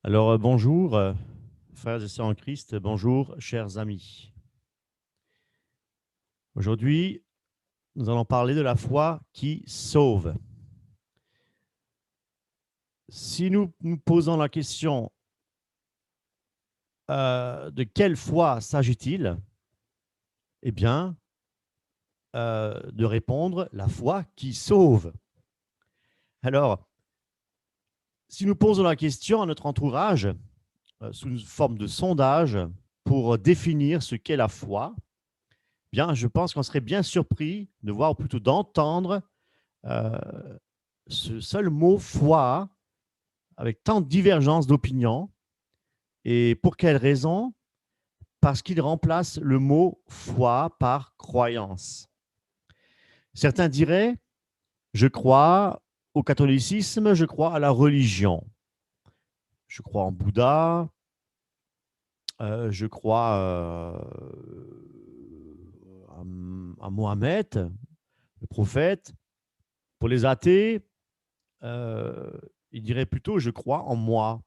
Alors, bonjour, frères et sœurs en Christ, bonjour, chers amis. Aujourd'hui, nous allons parler de la foi qui sauve. Si nous nous posons la question de quelle foi s'agit-il, eh bien, de répondre la foi qui sauve. Alors, si nous posons la question à notre entourage, sous une forme de sondage, pour définir ce qu'est la foi, eh bien, je pense qu'on serait bien surpris de voir, ou plutôt d'entendre, euh, ce seul mot foi avec tant de divergences d'opinion. Et pour quelle raison? Parce qu'il remplace le mot foi par croyance. Certains diraient, je crois au catholicisme, je crois à la religion. Je crois en Bouddha, je crois à Mohamed, le prophète. Pour les athées, ils diraient plutôt, je crois en moi.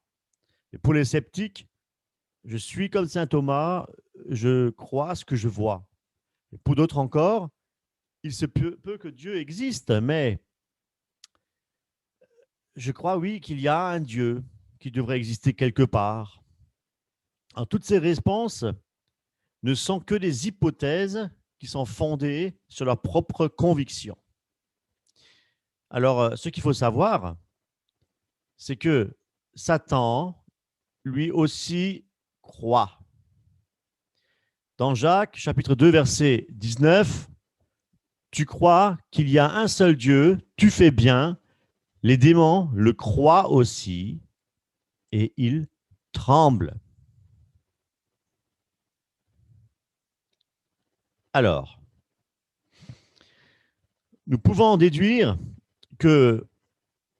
Et pour les sceptiques, je suis comme saint Thomas, je crois ce que je vois. Et pour d'autres encore, il se peut que Dieu existe, mais je crois, oui, qu'il y a un Dieu qui devrait exister quelque part. Alors, toutes ces réponses ne sont que des hypothèses qui sont fondées sur leur propre conviction. Alors, ce qu'il faut savoir, c'est que Satan, lui aussi, croit. Dans Jacques, chapitre 2, verset 19, tu crois qu'il y a un seul Dieu, tu fais bien, les démons le croient aussi et ils tremblent. Alors, nous pouvons en déduire que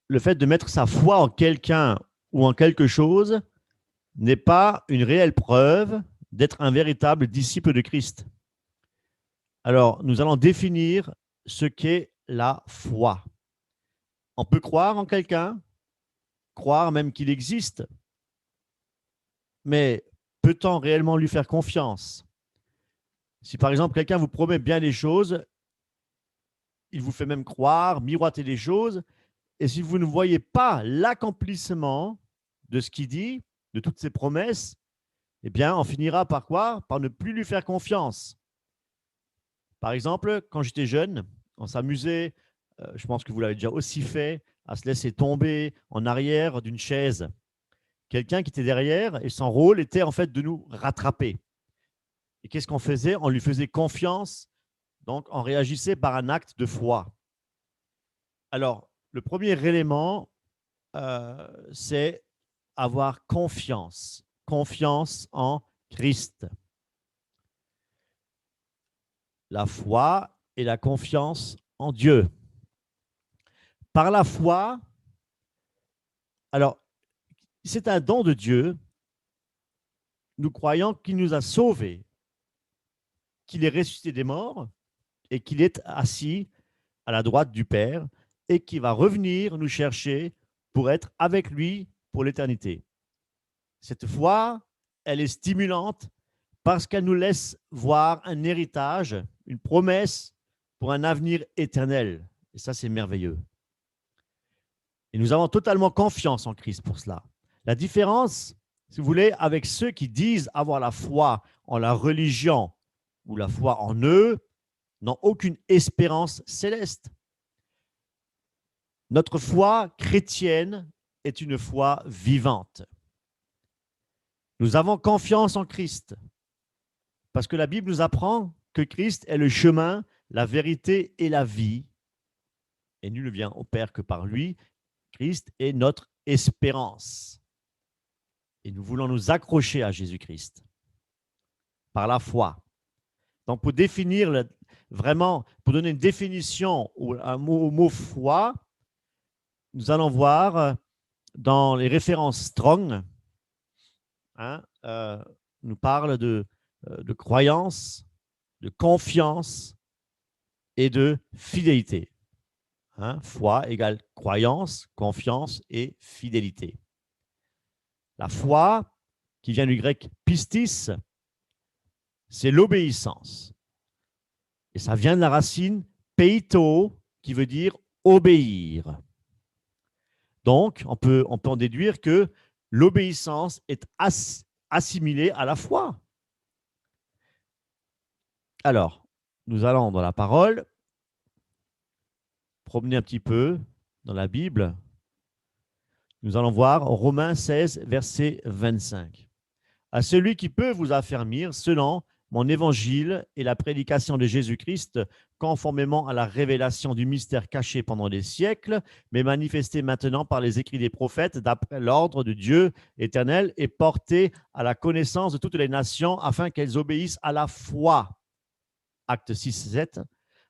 le fait de mettre sa foi en quelqu'un ou en quelque chose n'est pas une réelle preuve d'être un véritable disciple de Christ. Alors, nous allons définir ce qu'est la foi. On peut croire en quelqu'un, croire même qu'il existe, mais peut-on réellement lui faire confiance? Si par exemple quelqu'un vous promet bien les choses, il vous fait même croire, miroiter des choses, et si vous ne voyez pas l'accomplissement de ce qu'il dit, de toutes ses promesses, eh bien, on finira par quoi? Par ne plus lui faire confiance. Par exemple, quand j'étais jeune, on s'amusait, je pense que vous l'avez déjà aussi fait, à se laisser tomber en arrière d'une chaise. Quelqu'un qui était derrière et son rôle était en fait de nous rattraper. Et qu'est-ce qu'on faisait? On lui faisait confiance, donc on réagissait par un acte de foi. Alors, le premier élément, c'est avoir confiance, confiance en Christ. La foi et la confiance en Dieu. Par la foi, alors, c'est un don de Dieu. Nous croyons qu'il nous a sauvés, qu'il est ressuscité des morts et qu'il est assis à la droite du Père et qu'il va revenir nous chercher pour être avec lui pour l'éternité. Cette foi, elle est stimulante parce qu'elle nous laisse voir un héritage, une promesse pour un avenir éternel. Et ça, c'est merveilleux. Et nous avons totalement confiance en Christ pour cela. La différence, si vous voulez, avec ceux qui disent avoir la foi en la religion ou la foi en eux, n'ont aucune espérance céleste. Notre foi chrétienne est une foi vivante. Nous avons confiance en Christ parce que la Bible nous apprend que Christ est le chemin, la vérité et la vie. Et nul ne vient au Père que par lui. Christ est notre espérance. Et nous voulons nous accrocher à Jésus-Christ par la foi. Donc, pour définir vraiment, pour donner une définition au mot foi, nous allons voir dans les références Strong, hein, nous parle de croyance, de confiance et de fidélité. Hein, foi égale croyance, confiance et fidélité. La foi, qui vient du grec pistis, c'est l'obéissance. Et ça vient de la racine peito, qui veut dire obéir. Donc, on peut en déduire que l'obéissance est assimilée à la foi. Alors, nous allons dans la parole, promener un petit peu dans la Bible. Nous allons voir Romains 16, verset 25. À celui qui peut vous affermir selon mon évangile et la prédication de Jésus-Christ, conformément à la révélation du mystère caché pendant des siècles, mais manifesté maintenant par les écrits des prophètes, d'après l'ordre de Dieu éternel, et porté à la connaissance de toutes les nations, afin qu'elles obéissent à la foi. Acte 6, 7.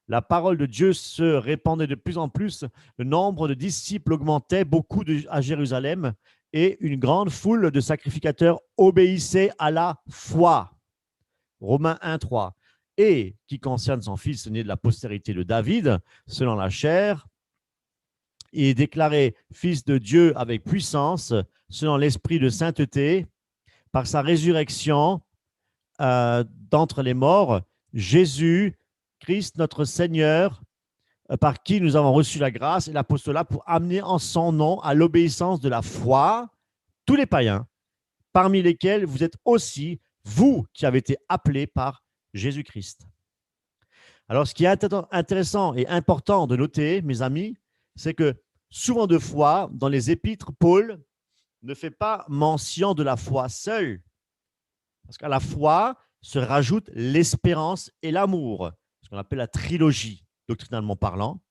La parole de Dieu se répandait de plus en plus, le nombre de disciples augmentait beaucoup à Jérusalem, et une grande foule de sacrificateurs obéissait à la foi. Romains 1, 3. Et qui concerne son fils né de la postérité de David, selon la chair, il est déclaré fils de Dieu avec puissance, selon l'esprit de sainteté, par sa résurrection d'entre les morts, Jésus, Christ notre Seigneur, par qui nous avons reçu la grâce et l'apostolat pour amener en son nom à l'obéissance de la foi tous les païens, parmi lesquels vous êtes aussi, vous qui avez été appelés par Jésus-Christ. Alors, ce qui est intéressant et important de noter, mes amis, c'est que souvent de fois, dans les épîtres, Paul ne fait pas mention de la foi seule, parce qu'à la foi se rajoute l'espérance et l'amour, ce qu'on appelle la trilogie, doctrinalement parlant.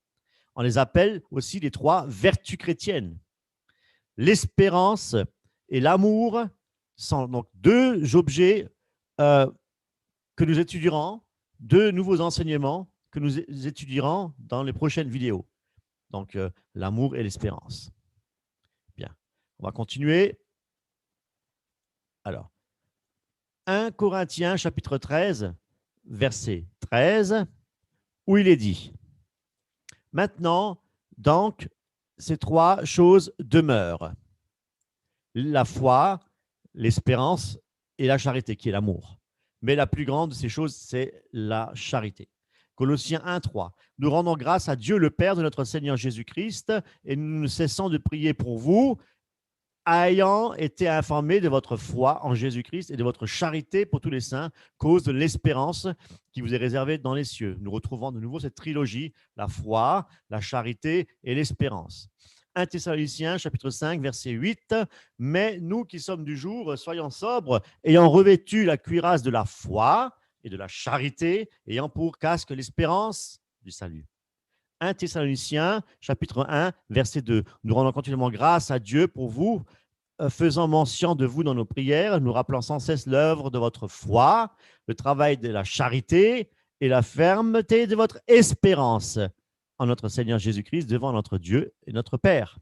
On les appelle aussi les trois vertus chrétiennes. L'espérance et l'amour sont donc deux objets que nous étudierons, deux nouveaux enseignements que nous étudierons dans les prochaines vidéos. Donc, l'amour et l'espérance. Bien, on va continuer. Alors, 1 Corinthiens chapitre 13, verset 13, où il est dit « Maintenant, donc, ces trois choses demeurent. La foi, l'espérance et la charité, qui est l'amour. Mais la plus grande de ces choses, c'est la charité. » Colossiens 1, 3. Nous rendons grâce à Dieu, le Père de notre Seigneur Jésus-Christ, et nous ne cessons de prier pour vous, ayant été informés de votre foi en Jésus-Christ et de votre charité pour tous les saints, cause de l'espérance qui vous est réservée dans les cieux. Nous retrouvons de nouveau cette trilogie, la foi, la charité et l'espérance. 1 Thessaloniciens, chapitre 5, verset 8. « Mais nous qui sommes du jour, soyons sobres, ayant revêtu la cuirasse de la foi et de la charité, ayant pour casque l'espérance du salut. » 1 Thessaloniciens, chapitre 1, verset 2. « Nous rendons continuellement grâce à Dieu pour vous, faisant mention de vous dans nos prières, nous rappelant sans cesse l'œuvre de votre foi, le travail de la charité et la fermeté de votre espérance en notre Seigneur Jésus-Christ devant notre Dieu et notre Père. »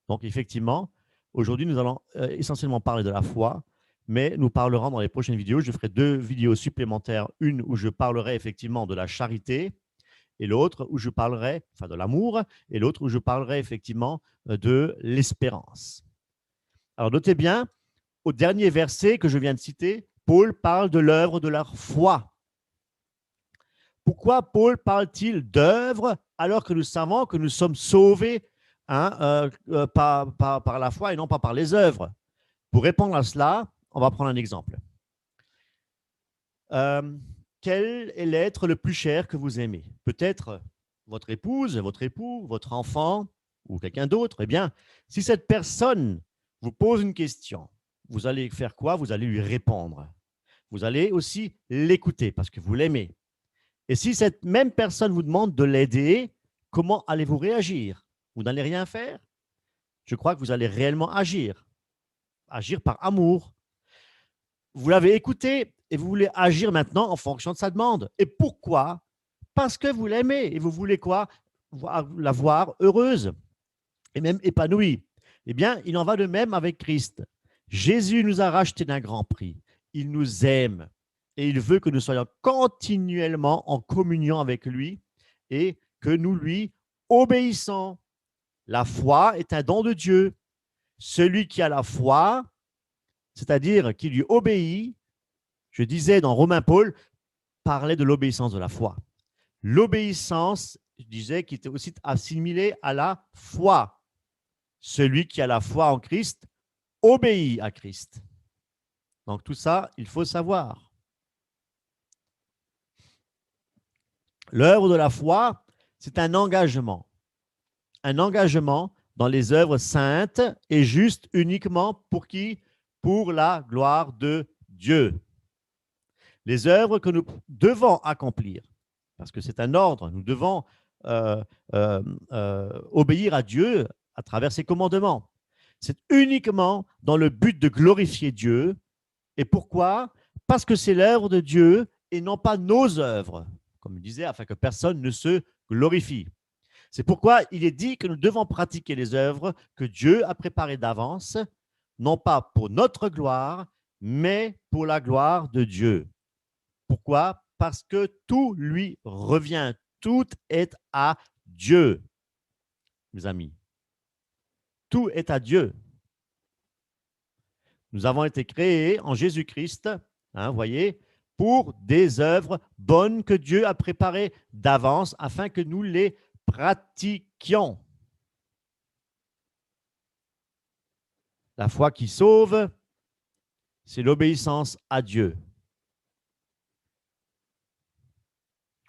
Donc, effectivement, aujourd'hui, nous allons essentiellement parler de la foi, mais nous parlerons dans les prochaines vidéos. Je ferai 2 vidéos supplémentaires, une où je parlerai effectivement de la charité et l'autre où je parlerai, enfin de l'amour, et l'autre où je parlerai effectivement de l'espérance. Alors, notez bien, au dernier verset que je viens de citer, Paul parle de l'œuvre de leur foi. Pourquoi Paul parle-t-il d'œuvre alors que nous savons que nous sommes sauvés par la foi et non pas par les œuvres? Pour répondre à cela, on va prendre un exemple. Quel est l'être le plus cher que vous aimez? Peut-être votre épouse, votre époux, votre enfant ou quelqu'un d'autre. Eh bien, si cette personne vous pose une question, vous allez faire quoi? Vous allez lui répondre. Vous allez aussi l'écouter parce que vous l'aimez. Et si cette même personne vous demande de l'aider, comment allez-vous réagir? Vous n'allez rien faire? Je crois que vous allez réellement agir. Agir par amour. Vous l'avez écouté et vous voulez agir maintenant en fonction de sa demande. Et pourquoi? Parce que vous l'aimez et vous voulez quoi? La voir heureuse et même épanouie. Eh bien, il en va de même avec Christ. Jésus nous a rachetés d'un grand prix. Il nous aime et il veut que nous soyons continuellement en communion avec lui et que nous lui obéissons. La foi est un don de Dieu. celui qui a la foi, c'est-à-dire qui lui obéit, je disais dans Romains, Paul parlait de l'obéissance de la foi. L'obéissance, je disais, qui était aussi assimilée à la foi. Celui qui a la foi en Christ obéit à Christ. Donc tout ça, il faut savoir. L'œuvre de la foi, c'est un engagement. Un engagement dans les œuvres saintes et justes uniquement pour qui? Pour la gloire de Dieu. Les œuvres que nous devons accomplir, parce que c'est un ordre, nous devons obéir à Dieu à travers ses commandements. C'est uniquement dans le but de glorifier Dieu. Et pourquoi? Parce que c'est l'œuvre de Dieu et non pas nos œuvres, comme je disais, afin que personne ne se glorifie. C'est pourquoi il est dit que nous devons pratiquer les œuvres que Dieu a préparées d'avance, non pas pour notre gloire, mais pour la gloire de Dieu. Pourquoi? Parce que tout lui revient, tout est à Dieu, mes amis. Tout est à Dieu. Nous avons été créés en Jésus-Christ, vous voyez, pour des œuvres bonnes que Dieu a préparées d'avance afin que nous les pratiquions. La foi qui sauve, c'est l'obéissance à Dieu.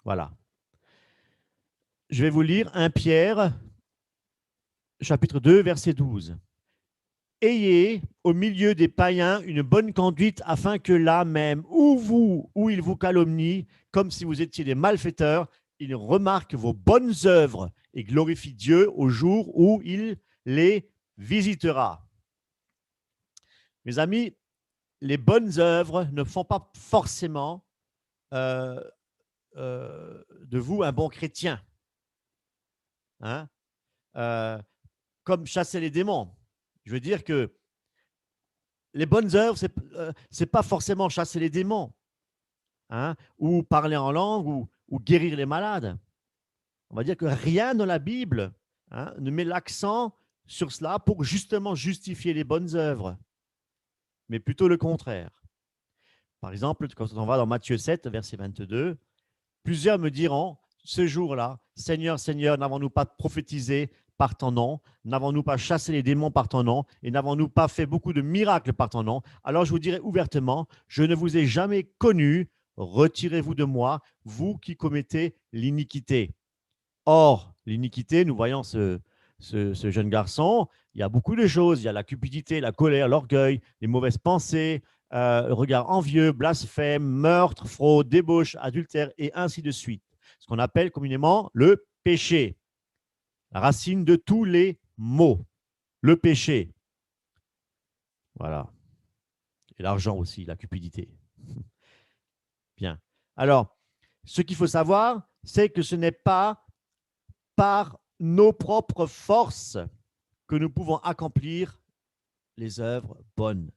Voilà. Je vais vous lire 1 Pierre, chapitre 2, verset 12. Ayez au milieu des païens une bonne conduite afin que là même, où ils vous calomnient, comme si vous étiez des malfaiteurs, ils remarquent vos bonnes œuvres et glorifient Dieu au jour où il les visitera. Mes amis, les bonnes œuvres ne font pas forcément de vous un bon chrétien. Hein? Comme chasser les démons. Je veux dire que les bonnes œuvres, ce n'est pas forcément chasser les démons, ou parler en langue, ou guérir les malades. On va dire que rien dans la Bible ne met l'accent sur cela pour justement justifier les bonnes œuvres, mais plutôt le contraire. Par exemple, quand on va dans Matthieu 7, verset 22, plusieurs me diront, ce jour-là, Seigneur, Seigneur, n'avons-nous pas prophétisé par ton nom? N'avons-nous pas chassé les démons par ton nom? Et n'avons-nous pas fait beaucoup de miracles par ton nom? Alors je vous dirai ouvertement, je ne vous ai jamais connu, retirez-vous de moi, vous qui commettez l'iniquité. Or, l'iniquité, nous voyons ce jeune garçon, il y a beaucoup de choses, il y a la cupidité, la colère, l'orgueil, les mauvaises pensées, regard envieux, blasphème, meurtre, fraude, débauche, adultère et ainsi de suite. Ce qu'on appelle communément le péché. La racine de tous les maux, le péché. Voilà. Et l'argent aussi, la cupidité. Bien. Alors, ce qu'il faut savoir, c'est que ce n'est pas par nos propres forces que nous pouvons accomplir les œuvres bonnes.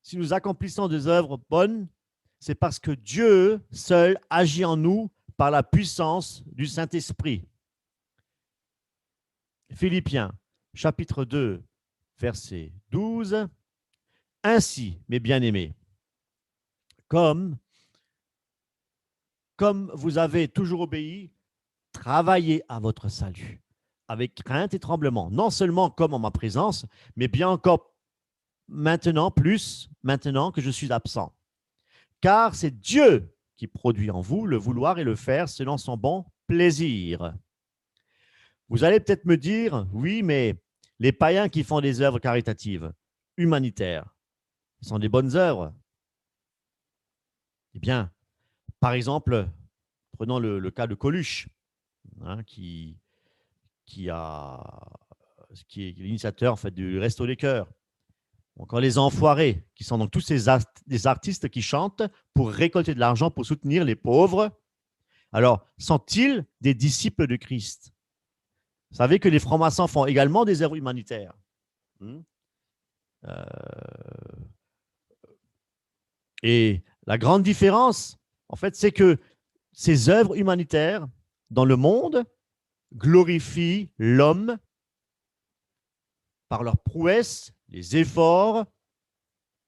Si nous accomplissons des œuvres bonnes, c'est parce que Dieu seul agit en nous par la puissance du Saint-Esprit. Philippiens, chapitre 2, verset 12. Ainsi, mes bien-aimés, comme vous avez toujours obéi, travaillez à votre salut, avec crainte et tremblement, non seulement comme en ma présence, mais bien encore maintenant, plus maintenant que je suis absent. Car c'est Dieu qui produit en vous le vouloir et le faire selon son bon plaisir. Vous allez peut-être me dire, oui, mais les païens qui font des œuvres caritatives, humanitaires, ce sont des bonnes œuvres. Eh bien, par exemple, prenons le cas de Coluche, qui est l'initiateur en fait, du Resto des Cœurs. Encore les Enfoirés, qui sont donc tous des artistes qui chantent pour récolter de l'argent pour soutenir les pauvres. Alors, sont-ils des disciples de Christ? Vous savez que les francs-maçons font également des œuvres humanitaires. Et la grande différence, en fait, c'est que ces œuvres humanitaires dans le monde glorifient l'homme par leurs prouesses, les efforts,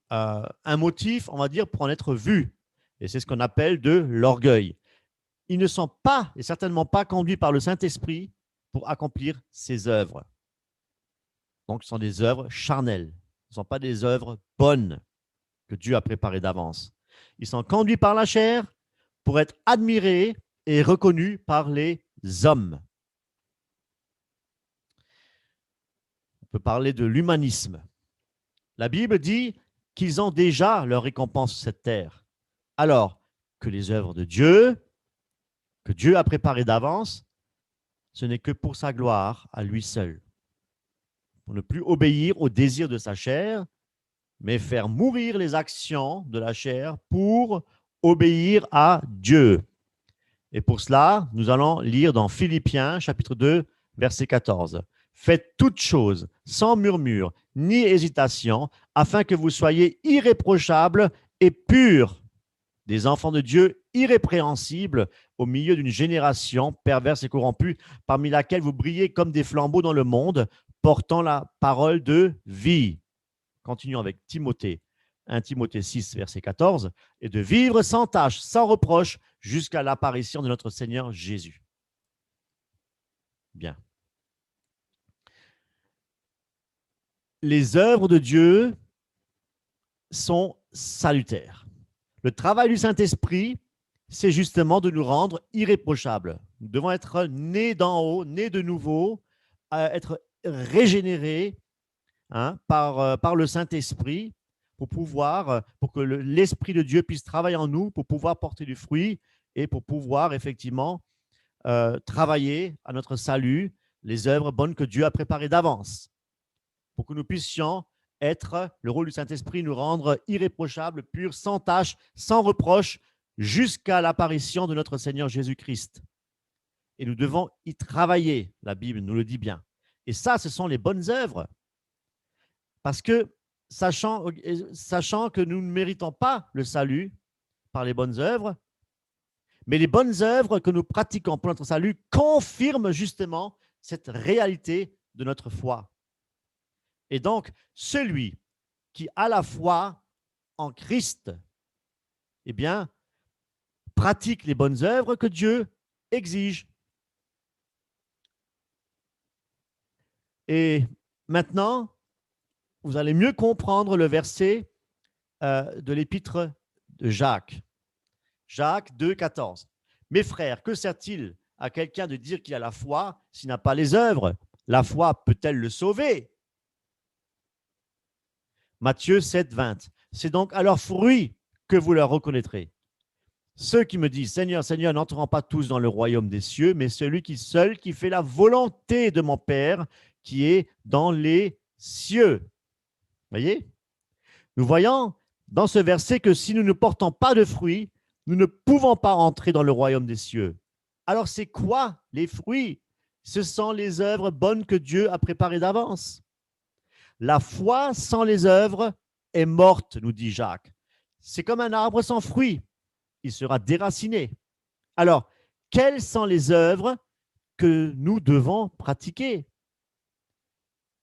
un motif, on va dire, pour en être vus. Et c'est ce qu'on appelle de l'orgueil. Ils ne sont pas, et certainement pas, conduits par le Saint-Esprit pour accomplir ces œuvres. Donc, ce sont des œuvres charnelles. Ce ne sont pas des œuvres bonnes que Dieu a préparées d'avance. Ils sont conduits par la chair pour être admirés et reconnus par les hommes. On peut parler de l'humanisme. La Bible dit qu'ils ont déjà leur récompense sur cette terre. Alors que les œuvres de Dieu, que Dieu a préparées d'avance, ce n'est que pour sa gloire à lui seul. Pour ne plus obéir aux désirs de sa chair, mais faire mourir les actions de la chair pour obéir à Dieu. Et pour cela, nous allons lire dans Philippiens, chapitre 2, verset 14. Faites toutes choses sans murmure ni hésitation, afin que vous soyez irréprochables et purs, des enfants de Dieu irrépréhensibles au milieu d'une génération perverse et corrompue, parmi laquelle vous brillez comme des flambeaux dans le monde, portant la parole de vie. Continuons avec Timothée, 1 Timothée 6, verset 14, et de vivre sans tâche, sans reproche, jusqu'à l'apparition de notre Seigneur Jésus. Bien. Les œuvres de Dieu sont salutaires. Le travail du Saint-Esprit, c'est justement de nous rendre irréprochables. Nous devons être nés d'en haut, nés de nouveau, être régénérés par le Saint-Esprit pour que l'Esprit de Dieu puisse travailler en nous, pour pouvoir porter du fruit et pour pouvoir effectivement travailler à notre salut, les œuvres bonnes que Dieu a préparées d'avance, pour que nous puissions être, le rôle du Saint-Esprit, nous rendre irréprochables, purs, sans tâche, sans reproche, jusqu'à l'apparition de notre Seigneur Jésus-Christ. Et nous devons y travailler, la Bible nous le dit bien. Et ça, ce sont les bonnes œuvres. Parce que, sachant que nous ne méritons pas le salut par les bonnes œuvres, mais les bonnes œuvres que nous pratiquons pour notre salut confirment justement cette réalité de notre foi. Et donc, celui qui a la foi en Christ, eh bien, pratique les bonnes œuvres que Dieu exige. Et maintenant, vous allez mieux comprendre le verset de l'épître de Jacques. Jacques 2, 14. Mes frères, que sert-il à quelqu'un de dire qu'il a la foi s'il n'a pas les œuvres? La foi peut-elle le sauver? Matthieu 7, 20. C'est donc à leurs fruits que vous leur reconnaîtrez. Ceux qui me disent, Seigneur, Seigneur, n'entreront pas tous dans le royaume des cieux, mais celui seul qui fait la volonté de mon Père qui est dans les cieux. Voyez? Nous voyons dans ce verset que si nous ne portons pas de fruits, nous ne pouvons pas entrer dans le royaume des cieux. Alors c'est quoi les fruits? Ce sont les œuvres bonnes que Dieu a préparées d'avance. La foi sans les œuvres est morte, nous dit Jacques. C'est comme un arbre sans fruits. Il sera déraciné. Alors, quelles sont les œuvres que nous devons pratiquer?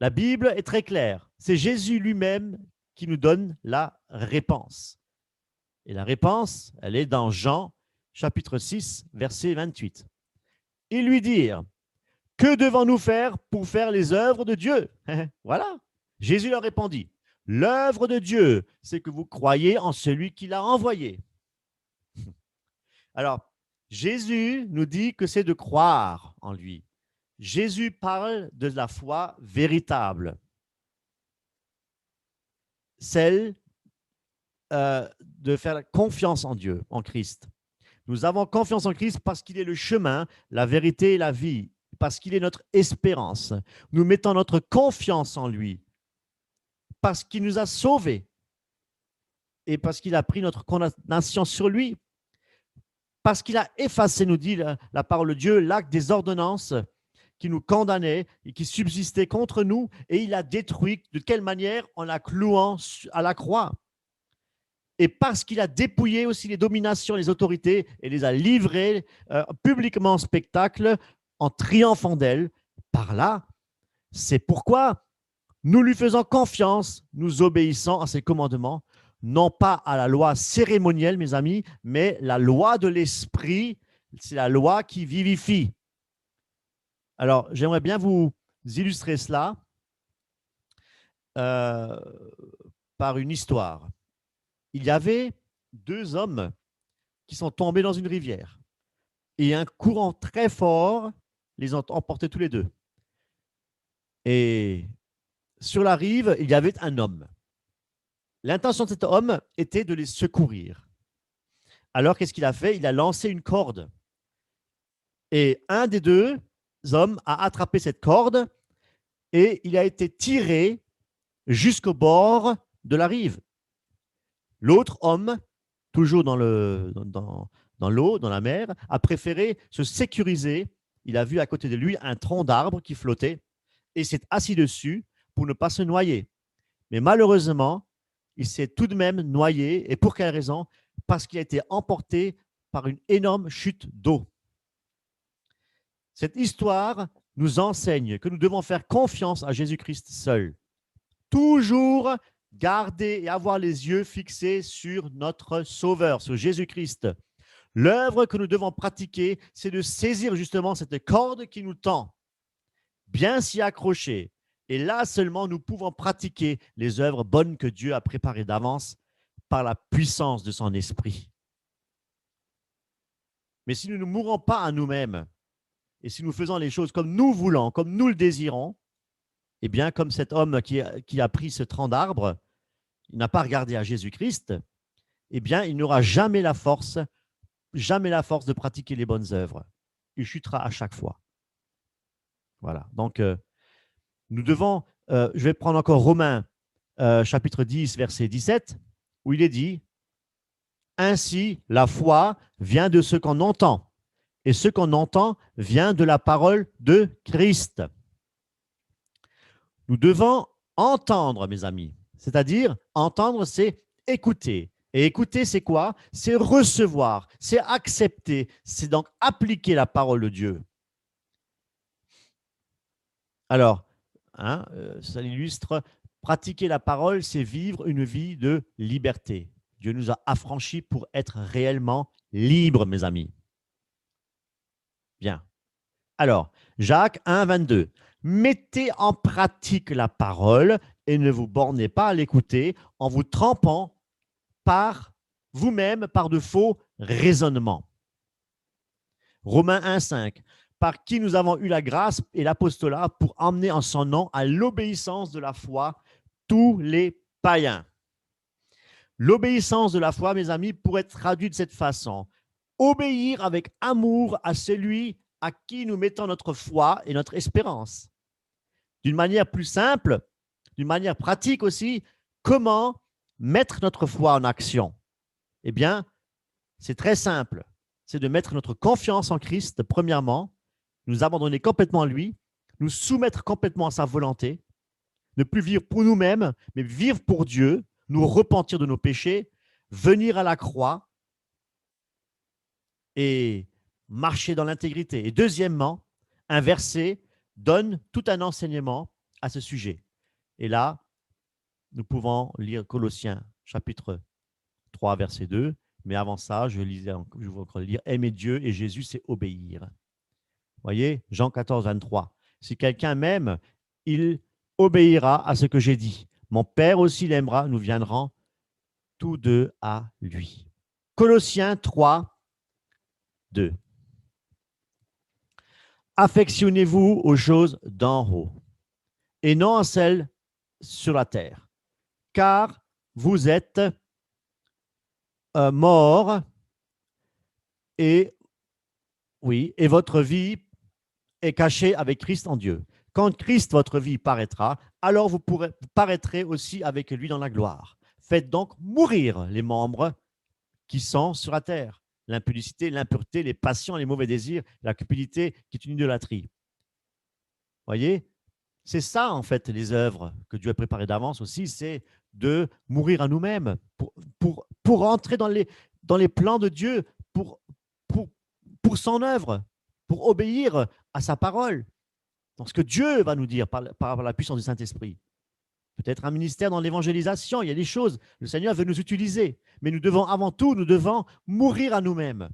La Bible est très claire. C'est Jésus lui-même qui nous donne la réponse. Et la réponse, elle est dans Jean, chapitre 6, verset 28. Ils lui dirent, que devons-nous faire pour faire les œuvres de Dieu? Voilà. Jésus leur répondit, l'œuvre de Dieu, c'est que vous croyez en celui qui l'a envoyé. Alors, Jésus nous dit que c'est de croire en lui. Jésus parle de la foi véritable, celle de faire confiance en Dieu, en Christ. Nous avons confiance en Christ parce qu'il est le chemin, la vérité et la vie, parce qu'il est notre espérance. Nous mettons notre confiance en lui, parce qu'il nous a sauvés et parce qu'il a pris notre condamnation sur lui, parce qu'il a effacé, nous dit la parole de Dieu, l'acte des ordonnances qui nous condamnait et qui subsistait contre nous, et il a détruit. De quelle manière? En la clouant à la croix. Et parce qu'il a dépouillé aussi les dominations, les autorités, et les a livrées publiquement en spectacle, en triomphant d'elles, par là, c'est pourquoi Nous lui faisons confiance, nous obéissons à ses commandements, non pas à la loi cérémonielle, mes amis, mais la loi de l'esprit, c'est la loi qui vivifie. Alors, j'aimerais bien vous illustrer cela euh, par une histoire. Il y avait deux hommes qui sont tombés dans une rivière et un courant très fort les a emportés tous les deux. Et sur la rive, il y avait un homme. L'intention de cet homme était de les secourir. Alors, qu'est-ce qu'il a fait? Il a lancé une corde. Et un des deux hommes a attrapé cette corde et il a été tiré jusqu'au bord de la rive. L'autre homme, toujours dans l'eau, dans la mer, a préféré se sécuriser. Il a vu à côté de lui un tronc d'arbre qui flottait et s'est assis dessus pour ne pas se noyer. Mais malheureusement, il s'est tout de même noyé. Et pour quelle raison? Parce qu'il a été emporté par une énorme chute d'eau. Cette histoire nous enseigne que nous devons faire confiance à Jésus-Christ seul. Toujours garder et avoir les yeux fixés sur notre Sauveur, sur Jésus-Christ. L'œuvre que nous devons pratiquer, c'est de saisir justement cette corde qui nous tend, bien s'y accrocher. Et là seulement, nous pouvons pratiquer les œuvres bonnes que Dieu a préparées d'avance par la puissance de son esprit. Mais si nous ne mourons pas à nous-mêmes, et si nous faisons les choses comme nous voulons, comme nous le désirons, eh bien, comme cet homme qui a pris ce tronc d'arbre, il n'a pas regardé à Jésus-Christ, eh bien, il n'aura jamais la force de pratiquer les bonnes œuvres. Il chutera à chaque fois. Voilà. Donc, nous devons, je vais prendre encore Romains, chapitre 10, verset 17, où il est dit, « Ainsi, la foi vient de ce qu'on entend, et ce qu'on entend vient de la parole de Christ. » Nous devons entendre, mes amis. C'est-à-dire, entendre, c'est écouter. Et écouter, c'est quoi? C'est recevoir, c'est accepter, c'est donc appliquer la parole de Dieu. Alors, ça illustre, pratiquer la parole, c'est vivre une vie de liberté. Dieu nous a affranchis pour être réellement libres, mes amis. Bien. Alors, Jacques 1, 22. Mettez en pratique la parole et ne vous bornez pas à l'écouter en vous trempant par vous-même par de faux raisonnements. Romains 1, 5. Par qui nous avons eu la grâce et l'apostolat pour emmener en son nom à l'obéissance de la foi tous les païens. L'obéissance de la foi, mes amis, pourrait être traduite de cette façon. Obéir avec amour à celui à qui nous mettons notre foi et notre espérance. D'une manière plus simple, d'une manière pratique aussi, comment mettre notre foi en action? Eh bien, c'est très simple. C'est de mettre notre confiance en Christ, premièrement, nous abandonner complètement à lui, nous soumettre complètement à sa volonté, ne plus vivre pour nous-mêmes, mais vivre pour Dieu, nous repentir de nos péchés, venir à la croix et marcher dans l'intégrité. Et deuxièmement, un verset donne tout un enseignement à ce sujet. Et là, nous pouvons lire Colossiens chapitre 3, verset 2. Mais avant ça, je vais encore lire « Aimer Dieu et Jésus, c'est obéir ». Vous voyez, Jean 14, 23. « Si quelqu'un m'aime, il obéira à ce que j'ai dit. Mon Père aussi l'aimera, nous viendrons tous deux à lui. » Colossiens 3, 2. Affectionnez-vous aux choses d'en haut et non à celles sur la terre, car vous êtes morts et votre vie est cachée avec Christ en Dieu. Quand Christ, votre vie, paraîtra, alors vous paraîtrez aussi avec lui dans la gloire. Faites donc mourir les membres qui sont sur la terre. L'impudicité, l'impureté, les passions, les mauvais désirs, la cupidité qui est une idolâtrie. Voyez, c'est ça en fait les œuvres que Dieu a préparées d'avance aussi, c'est de mourir à nous-mêmes pour entrer dans les plans de Dieu, pour son œuvre, pour obéir à sa parole, dans ce que Dieu va nous dire par la puissance du Saint-Esprit. peut-être un ministère dans l'évangélisation. Il y a des choses. Le Seigneur veut nous utiliser. Mais nous devons avant tout, nous devons mourir à nous-mêmes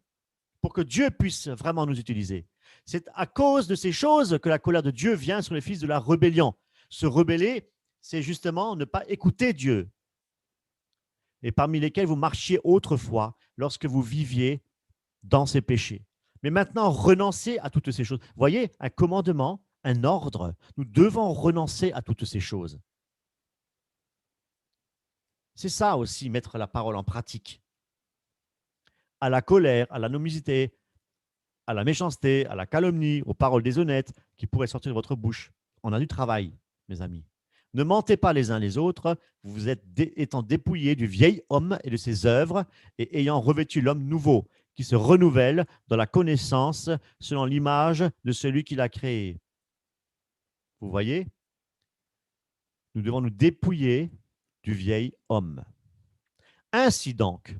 pour que Dieu puisse vraiment nous utiliser. C'est à cause de ces choses que la colère de Dieu vient sur les fils de la rébellion. Se rebeller, c'est justement ne pas écouter Dieu. Et parmi lesquels vous marchiez autrefois lorsque vous viviez dans ces péchés. Mais maintenant, renoncez à toutes ces choses. Vous voyez, un commandement, un ordre. Nous devons renoncer à toutes ces choses. C'est ça aussi, mettre la parole en pratique. À la colère, à la nomosité, à la méchanceté, à la calomnie, aux paroles déshonnêtes qui pourraient sortir de votre bouche. On a du travail, mes amis. Ne mentez pas les uns les autres, vous êtes étant dépouillés du vieil homme et de ses œuvres, et ayant revêtu l'homme nouveau, qui se renouvelle dans la connaissance selon l'image de celui qui l'a créé. Vous voyez? Nous devons nous dépouiller du vieil homme. Ainsi donc,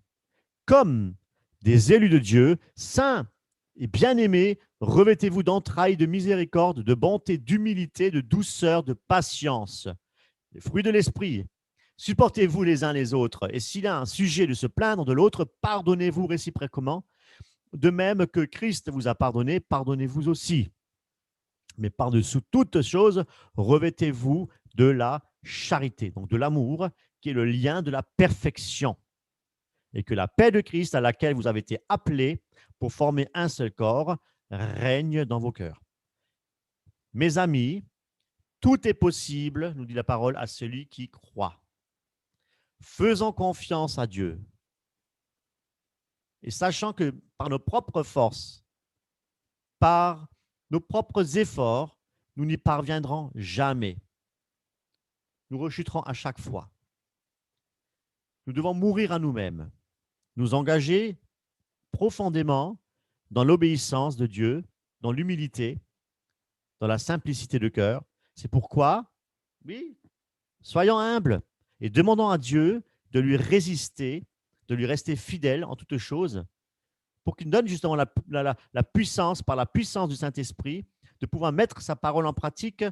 comme des élus de Dieu, saints et bien-aimés, revêtez-vous d'entrailles de miséricorde, de bonté, d'humilité, de douceur, de patience, les fruits de l'esprit. Supportez-vous les uns les autres, et s'il a un sujet de se plaindre de l'autre, pardonnez-vous réciproquement. De même que Christ vous a pardonné, pardonnez-vous aussi. Mais par-dessous toute chose, revêtez-vous de la charité, donc de l'amour, qui est le lien de la perfection. Et que la paix de Christ, à laquelle vous avez été appelés pour former un seul corps, règne dans vos cœurs. Mes amis, tout est possible, nous dit la parole, à celui qui croit. Faisons confiance à Dieu. Et sachant que par nos propres forces, par nos propres efforts, nous n'y parviendrons jamais. Nous rechuterons à chaque fois. Nous devons mourir à nous-mêmes, nous engager profondément dans l'obéissance de Dieu, dans l'humilité, dans la simplicité de cœur. C'est pourquoi, oui, soyons humbles et demandons à Dieu de lui résister, de lui rester fidèle en toutes choses, pour qu'il nous donne justement la puissance, par la puissance du Saint-Esprit, de pouvoir mettre sa parole en pratique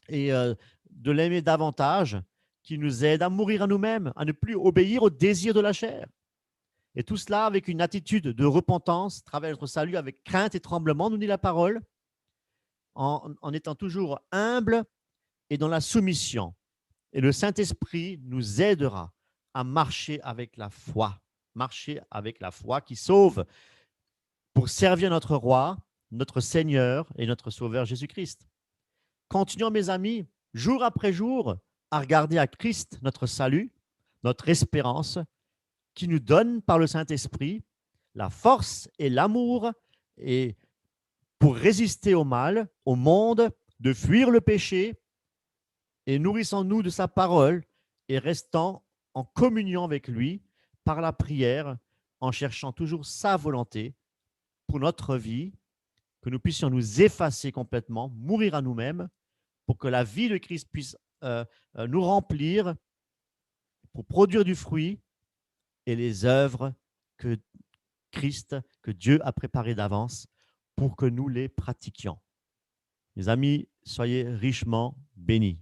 et de l'aimer davantage, qui nous aide à mourir à nous-mêmes, à ne plus obéir aux désirs de la chair. Et tout cela avec une attitude de repentance, travailler notre salut avec crainte et tremblement, nous dit la parole, en étant toujours humble et dans la soumission. Et le Saint-Esprit nous aidera à marcher avec la foi qui sauve, pour servir notre Roi, notre Seigneur et notre Sauveur Jésus-Christ. Continuons, mes amis, jour après jour, à regarder à Christ, notre salut, notre espérance, qui nous donne par le Saint-Esprit la force et l'amour et pour résister au mal, au monde, de fuir le péché, et nourrissons-nous de sa parole et restons en communion avec lui par la prière, en cherchant toujours sa volonté pour notre vie, que nous puissions nous effacer complètement, mourir à nous-mêmes, pour que la vie de Christ puisse nous remplir, pour produire du fruit et les œuvres que Christ, que Dieu a préparées d'avance pour que nous les pratiquions. Mes amis, soyez richement bénis.